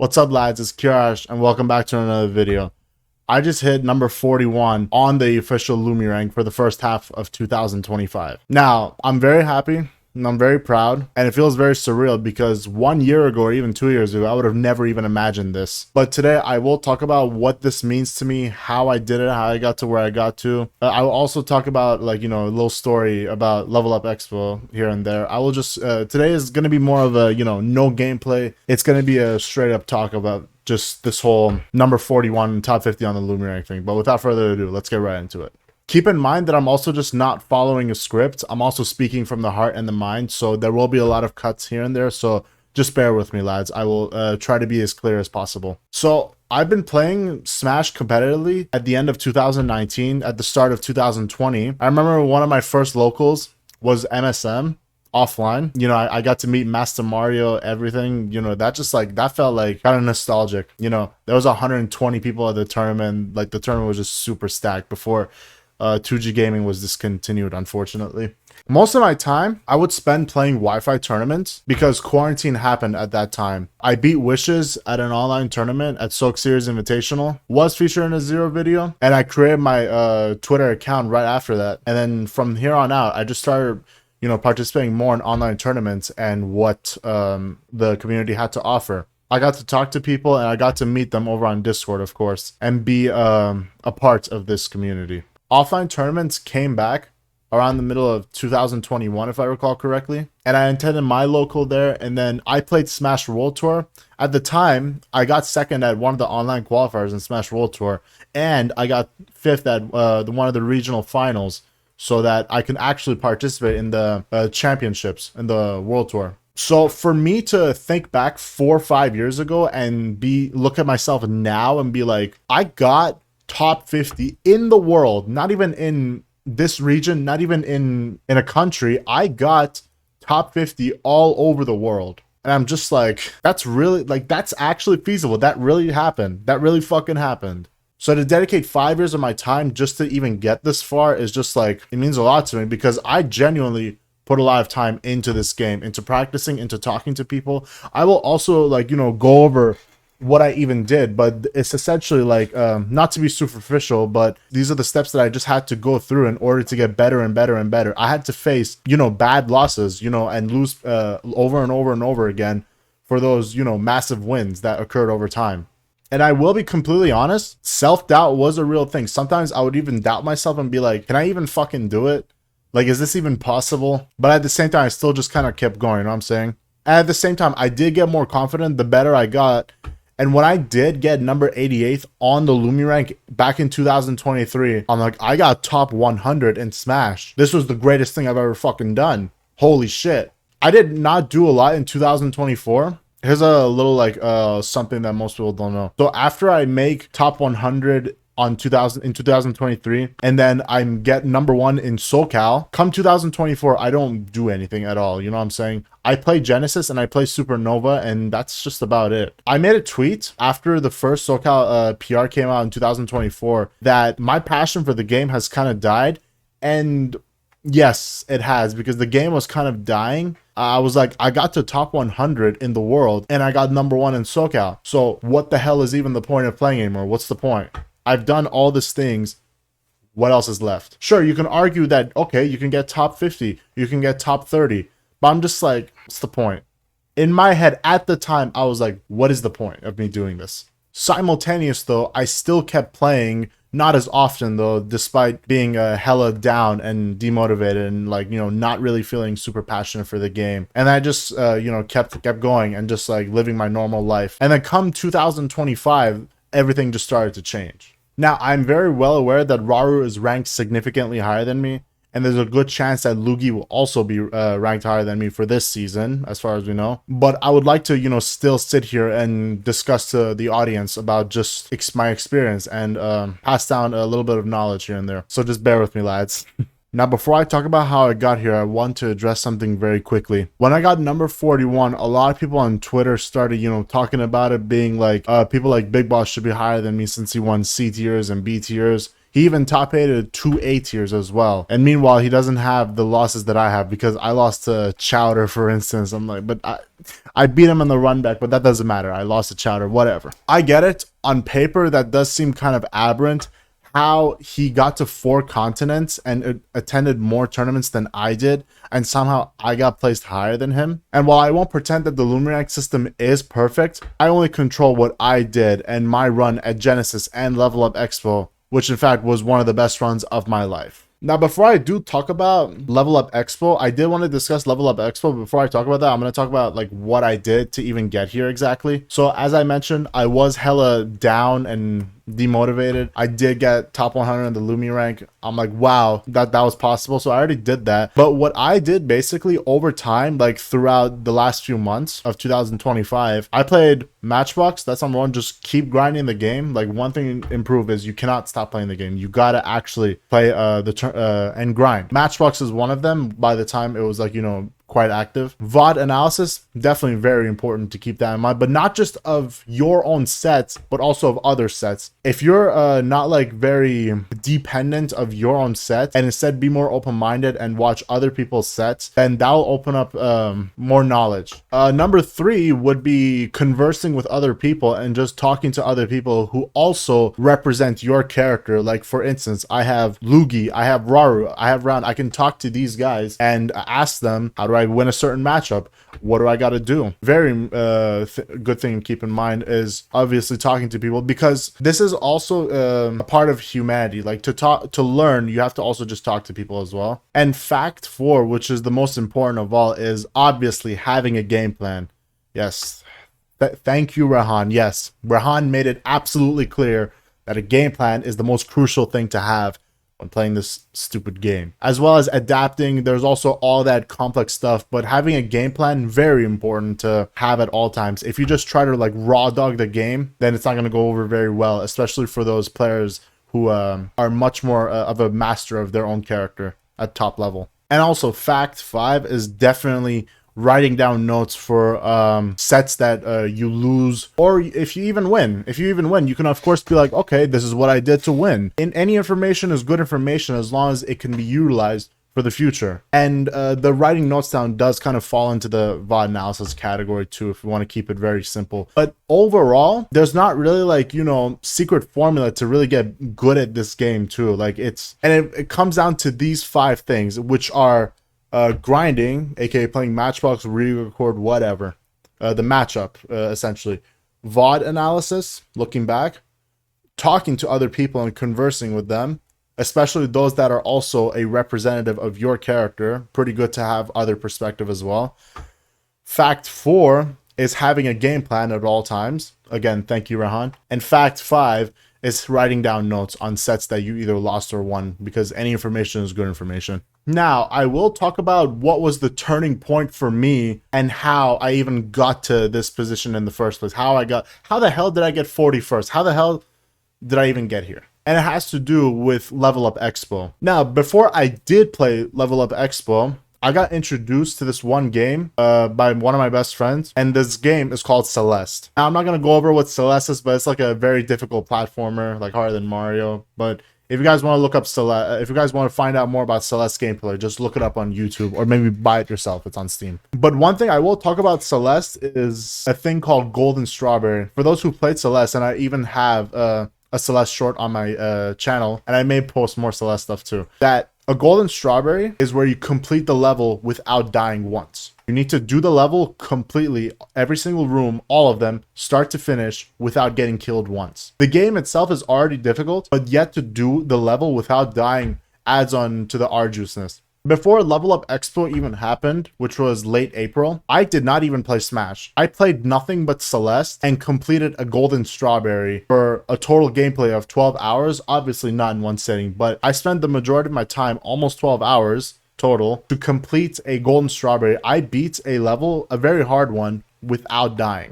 What's up, lads? It's Kirash, and welcome back to another video. I just hit number 41 on the official LumiRank for the first half of 2025. Now, I'm very happy and I'm very proud, and it feels very surreal because 1 year ago or even 2 years ago, I would have never even imagined this. But today, I will talk about what this means to me, how I did it, how I got to where I got to. I will also talk about, like, a little story about Level Up Expo here and there. I will just, today is going to be more of a, no gameplay. It's going to be a straight up talk about just this whole number 41 top 50 on the LumiRank thing. But without further ado, let's get right into it. Keep in mind that I'm also just not following a script. I'm also speaking from the heart and the mind, so there will be a lot of cuts here and there, so just bear with me, lads. I will try to be as clear as possible. So I've been playing Smash competitively at the end of 2019, at the start of 2020. I remember one of my first locals was MSM offline. I got to meet Master Mario, everything. That just that felt like kind of nostalgic. There was 120 people at the tournament. Like, the tournament was just super stacked before 2G Gaming was discontinued, unfortunately. Most of my time I would spend playing Wi-Fi tournaments because quarantine happened at that time. I beat Wishes at an online tournament at Soak Series Invitational, was featured in a Zero video, and I created my Twitter account right after that. And then from here on out, I just started participating more in online tournaments and what the community had to offer. I got to talk to people, and I got to meet them over on Discord, of course, and be a part of this community. Offline tournaments came back around the middle of 2021, if I recall correctly, and I attended my local there, and then I played Smash World Tour. At the time, I got second at one of the online qualifiers in Smash World Tour, and I got fifth at one of the regional finals, so that I can actually participate in the championships in the World Tour. So for me to think back 4 or 5 years ago and look at myself now and be like, I got top 50 in the world, not even in this region, not even in a country. I got top 50 all over the world. And I'm just like, that's really, that's actually feasible. That really happened. That really fucking happened. So to dedicate 5 years of my time just to even get this far is just it means a lot to me, because I genuinely put a lot of time into this game, into practicing, into talking to people. I will also go over what I even did, but it's essentially not to be superficial, but these are the steps that I just had to go through in order to get better and better and better. I had to face, bad losses, and lose over and over and over again for those, massive wins that occurred over time. And I will be completely honest, self-doubt was a real thing. Sometimes I would even doubt myself and be like, can I even fucking do it? Is this even possible? But at the same time, I still just kind of kept going, you know what I'm saying? And at the same time, I did get more confident the better I got. And when I did get number 88th on the LumiRank back in 2023, I'm like, I got top 100 in Smash. This was the greatest thing I've ever fucking done. Holy shit. I did not do a lot in 2024. Here's a little something that most people don't know. So after I make top 100 in 2023, and then I get number 1 in SoCal, come 2024, I don't do anything at all. You know what I'm saying? I play Genesis and I play Supernova, and that's just about it. I made a tweet after the first SoCal PR came out in 2024 that my passion for the game has kind of died. And yes, it has, because the game was kind of dying. I was like, I got to top 100 in the world and I got number 1 in SoCal. So what the hell is even the point of playing anymore? What's the point? I've done all these things. What else is left? Sure, you can argue that, okay, you can get top 50, you can get top 30, but I'm just like, what's the point? In my head at the time, I was like, what is the point of me doing this? Simultaneous though, I still kept playing, not as often though, despite being hella down and demotivated and not really feeling super passionate for the game. And I just kept going and just living my normal life. And then come 2025, everything just started to change. Now, I'm very well aware that Raru is ranked significantly higher than me, and there's a good chance that Lugi will also be ranked higher than me for this season, as far as we know. But I would like to, still sit here and discuss to the audience about just my experience and pass down a little bit of knowledge here and there. So just bear with me, lads. Now, before I talk about how I got here, I want to address something very quickly. When I got number 41, a lot of people on Twitter started, talking about it being like, people like Big Boss should be higher than me since he won C tiers and B tiers. He even top 8'd 2 A tiers as well. And meanwhile, he doesn't have the losses that I have because I lost to Chowder, for instance. I'm like, but I beat him in the run back, but that doesn't matter. I lost to Chowder, whatever. I get it. On paper, that does seem kind of aberrant how he got to 4 continents and attended more tournaments than I did, and somehow I got placed higher than him. And while I won't pretend that the LumiRank system is perfect, I only control what I did and my run at Genesis and Level Up Expo, which in fact was one of the best runs of my life. Now, before I do talk about Level Up Expo, I did want to discuss Level Up Expo. Before I talk about that, I'm going to talk about like what I did to even get here exactly. So as I mentioned, I was hella down and demotivated. I did get top 100 in the LumiRank. I'm like, wow, that was possible. So I already did that. But what I did basically over time, like throughout the last few months of 2025, I played Matchbox. That's number one. Just keep grinding the game. Like one thing to improve is you cannot stop playing the game. You gotta actually play and grind. Matchbox is one of them. By the time it was like, you know, quite active. VOD analysis, definitely very important to keep that in mind, but not just of your own sets, but also of other sets. If you're not like very dependent of your own set and instead be more open-minded and watch other people's sets, then that'll open up more knowledge. Number 3 would be conversing with other people and just talking to other people who also represent your character. Like for instance, I have Lugi, I have Raru, I have Round. I can talk to these guys and ask them, how do I win a certain matchup? What do I got to do? Very good thing to keep in mind is obviously talking to people, because this is also a part of humanity. Like to learn, you have to also just talk to people as well. And fact 4, which is the most important of all, is obviously having a game plan. Yes. Thank you, Rehan. Yes, Rehan made it absolutely clear that a game plan is the most crucial thing to have when playing this stupid game. As well as adapting, there's also all that complex stuff, but having a game plan, very important to have at all times. If you just try to like raw dog the game, then it's not going to go over very well, especially for those players who are much more of a master of their own character at top level. And also fact 5 is definitely writing down notes for sets that you lose, or if you even win. If you even win, you can of course be like, okay, this is what I did to win. And any information is good information as long as it can be utilized for the future. And the writing notes down does kind of fall into the VOD analysis category too, if you want to keep it very simple. But overall, there's not really like, you know, secret formula to really get good at this game too. Like it comes down to these 5 things, which are grinding, aka playing Matchbox, re-record, whatever, the matchup, essentially, VOD analysis, looking back, talking to other people and conversing with them, especially those that are also a representative of your character. Pretty good to have other perspective as well. Fact 4 is having a game plan at all times. Again, thank you, Rehan. And fact 5 is writing down notes on sets that you either lost or won, because any information is good information. Now, I will talk about what was the turning point for me and how I even got to this position in the first place. How the hell did I get 41st? How the hell did I even get here? And it has to do with Level Up Expo. Now, before I did play Level Up Expo, I got introduced to this one game by one of my best friends, and this game is called Celeste. Now, I'm not going to go over what Celeste is, but it's like a very difficult platformer, like harder than Mario. But if you guys want to look up Celeste, if you guys want to find out more about Celeste gameplay, just look it up on YouTube or maybe buy it yourself. It's on Steam. But one thing I will talk about Celeste is a thing called Golden Strawberry. For those who played Celeste, and I even have a Celeste short on my channel, and I may post more Celeste stuff too, that a golden strawberry is where you complete the level without dying once. You need to do the level completely, every single room, all of them, start to finish, without getting killed once. The game itself is already difficult, but yet to do the level without dying adds on to the arduousness. Before Level Up Expo even happened, which was late April, I did not even play Smash. I played nothing but Celeste and completed a golden strawberry for a total gameplay of 12 hours. Obviously not in one sitting, but I spent the majority of my time, almost 12 hours total, to complete a golden strawberry. I beat a level, a very hard one, without dying.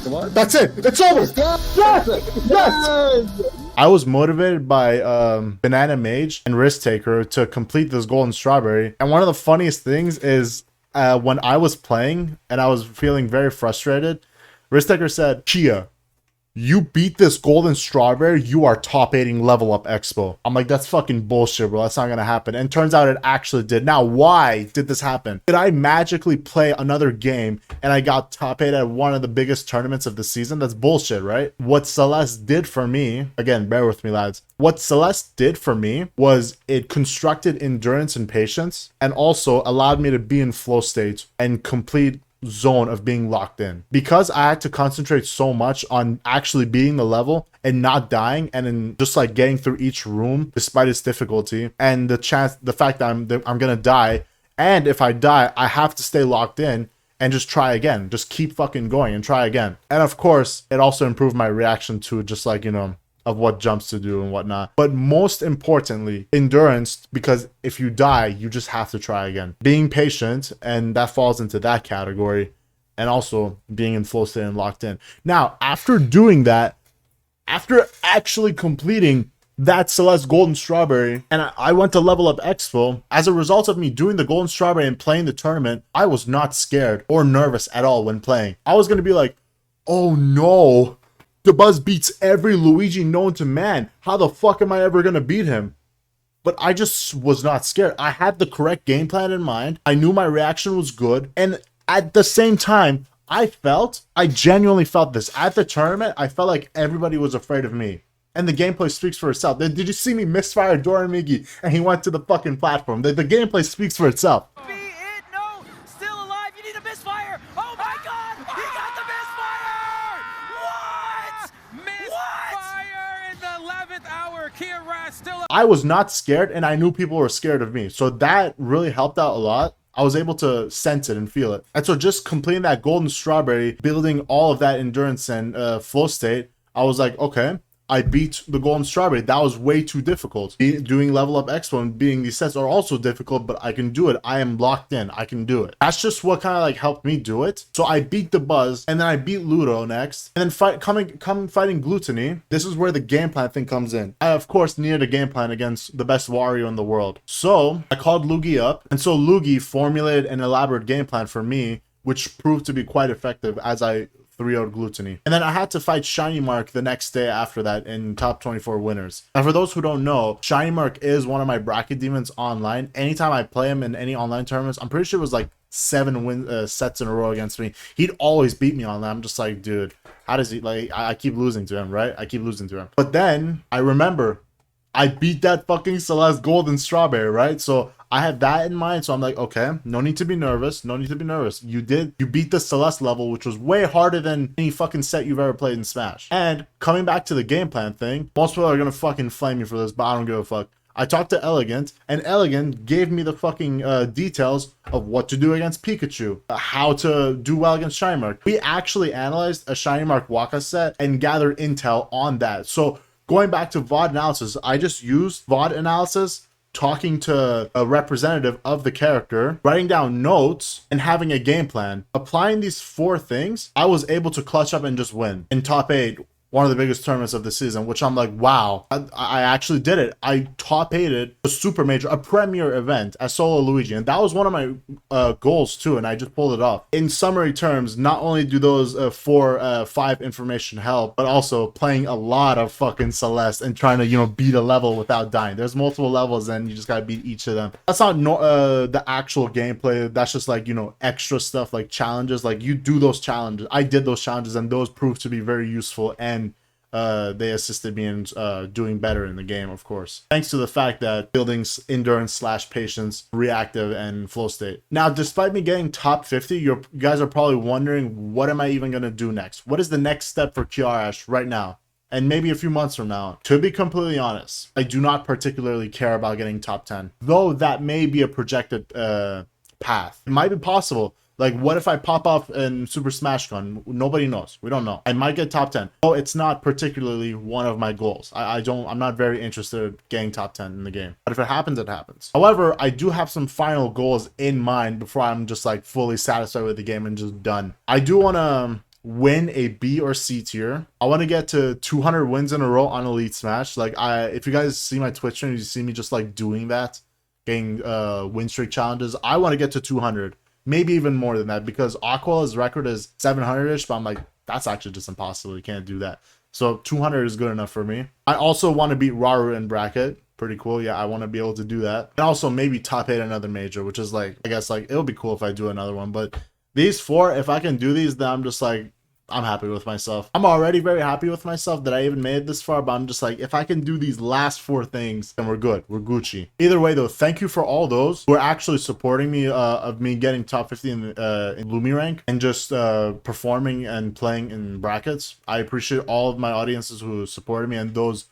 Come on. That's it. It's over. Yes. Yes. I was motivated by Banana Mage and Risk Taker to complete this golden strawberry. And one of the funniest things is when I was playing and I was feeling very frustrated, Risk said, Chia, you beat this golden strawberry, you are top 8ing level up expo. I'm like, that's fucking bullshit, bro. That's not gonna happen. And turns out it actually did. Now, why did this happen? Did I magically play another game and I got top 8 at one of the biggest tournaments of the season? That's bullshit, right? What Celeste did for me, again, bear with me, lads. What Celeste did for me was it constructed endurance and patience and also allowed me to be in flow state and complete zone of being locked in. Because I had to concentrate so much on actually beating the level and not dying, and then just like getting through each room despite its difficulty and the fact that I'm gonna die, and if I die I have to stay locked in and just try again, just keep fucking going and try again. And of course it also improved my reaction to just like, you know, of what jumps to do and whatnot. But most importantly, endurance, because if you die, you just have to try again. Being patient, and that falls into that category, and also being in flow state and locked in. Now, after doing that, after actually completing that Celeste Golden Strawberry, and I went to Level Up Expo, as a result of me doing the Golden Strawberry and playing the tournament, I was not scared or nervous at all when playing. I was going to be like, oh no, the Buzz beats every Luigi known to man. How the fuck am I ever gonna beat him? But I just was not scared. I had the correct game plan in mind. I knew my reaction was good. And at the same time, I genuinely felt this. At the tournament, I felt like everybody was afraid of me. And the gameplay speaks for itself. Did you see me misfire Doran Migi and he went to the fucking platform? The gameplay speaks for itself. I was not scared, and I knew people were scared of me. So that really helped out a lot. I was able to sense it and feel it. And so just completing that golden strawberry, building all of that endurance and flow state, I was like, okay, I beat the golden strawberry. That was way too difficult. Doing Level Up Expo and beating these sets are also difficult, but I can do it. I am locked in. I can do it. That's just what kind of like helped me do it. So I beat the Buzz, and then I beat Ludo next, and then fighting Gluttony. This is where the game plan thing comes in. I of course needed a game plan against the best Wario in the world. So I called Luigi up, and so Luigi formulated an elaborate game plan for me, which proved to be quite effective as I 3-0'd Gluttony. And then I had to fight Shiny Mark the next day after that in top 24 winners. And for those who don't know, Shiny Mark is one of my bracket demons online. Anytime I play him in any online tournaments, I'm pretty sure it was like 7 sets in a row against me. He'd always beat me on that. I'm just like, dude, how does he, like, I keep losing to him, right? I keep losing to him. But then I remember I beat that fucking Celeste Golden Strawberry, right? So I had that in mind, so I'm like, okay, no need to be nervous. No need to be nervous. You beat the Celeste level, which was way harder than any fucking set you've ever played in Smash. And coming back to the game plan thing, most people are gonna fucking flame me for this, but I don't give a fuck. I talked to Elegant, and Elegant gave me the fucking details of what to do against Pikachu, how to do well against Shiny Mark. We actually analyzed a Shiny Mark Waka set and gathered intel on that. So going back to VOD analysis, I just used VOD analysis, talking to a representative of the character, writing down notes, and having a game plan. Applying these 4 things, I was able to clutch up and just win in top 8, one of the biggest tournaments of the season, which I'm like, wow, I actually did it. I top 8'd a super major, a premier event as Solo Luigi, and that was one of my goals too, and I just pulled it off. In summary terms, not only do those 5 information help, but also playing a lot of fucking Celeste and trying to, you know, beat a level without dying. There's multiple levels and you just gotta beat each of them. That's not the actual gameplay. That's just like, you know, extra stuff like challenges. Like you do those challenges. I did those challenges and those proved to be very useful, and they assisted me in doing better in the game, of course, thanks to the fact that building endurance / patience, reactive, and flow state. Now, despite me getting top 50, you guys are probably wondering, what am I even going to do next? What is the next step for Kiarash right now? And maybe a few months from now? To be completely honest, I do not particularly care about getting top 10, though that may be a projected path. It might be possible. Like, what if I pop off in Super Smash Con? Nobody knows. We don't know. I might get top 10. Oh, it's not particularly one of my goals. I'm not very interested in getting top 10 in the game. But if it happens, it happens. However, I do have some final goals in mind before I'm just like fully satisfied with the game and just done. I do want to win a B or C tier. I want to get to 200 wins in a row on Elite Smash. Like, if you guys see my Twitch channel, you see me just like doing that, getting win streak challenges. I want to get to 200. Maybe even more than that, because Aqua's record is 700-ish, but I'm like, that's actually just impossible. You can't do that. So 200 is good enough for me. I also want to beat Raru in bracket. Pretty cool. Yeah, I want to be able to do that. And also maybe top 8 another major, which is like, I guess like it'll be cool if I do another one. But these 4, if I can do these, then I'm just like, I'm happy with myself. I'm already very happy with myself that I even made it this far, but I'm just like, if I can do these last 4 things, then we're good. We're Gucci. Either way though, thank you for all those who are actually supporting me of me getting top 50 in LumiRank and just performing and playing in brackets. I appreciate all of my audiences who supported me and those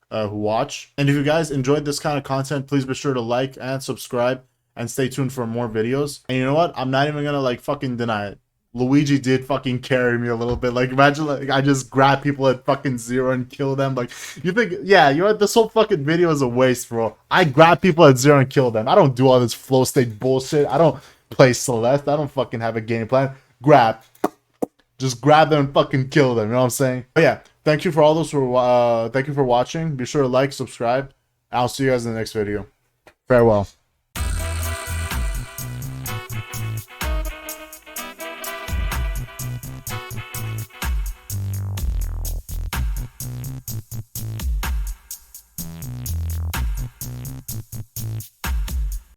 who watch. And if you guys enjoyed this kind of content, please be sure to like and subscribe and stay tuned for more videos. And you know what? I'm not even gonna like fucking deny it. Luigi did fucking carry me a little bit. Like, imagine like I just grab people at fucking 0 and kill them. Like, you think, yeah, you know what? This whole fucking video is a waste, bro. I grab people at 0 and kill them. I don't do all this flow state bullshit. I don't play Celeste. I don't fucking have a game plan. Just grab them and fucking kill them. You know what I'm saying? But yeah, thank you for all those who thank you for watching. Be sure to like, subscribe. I'll see you guys in the next video. Farewell.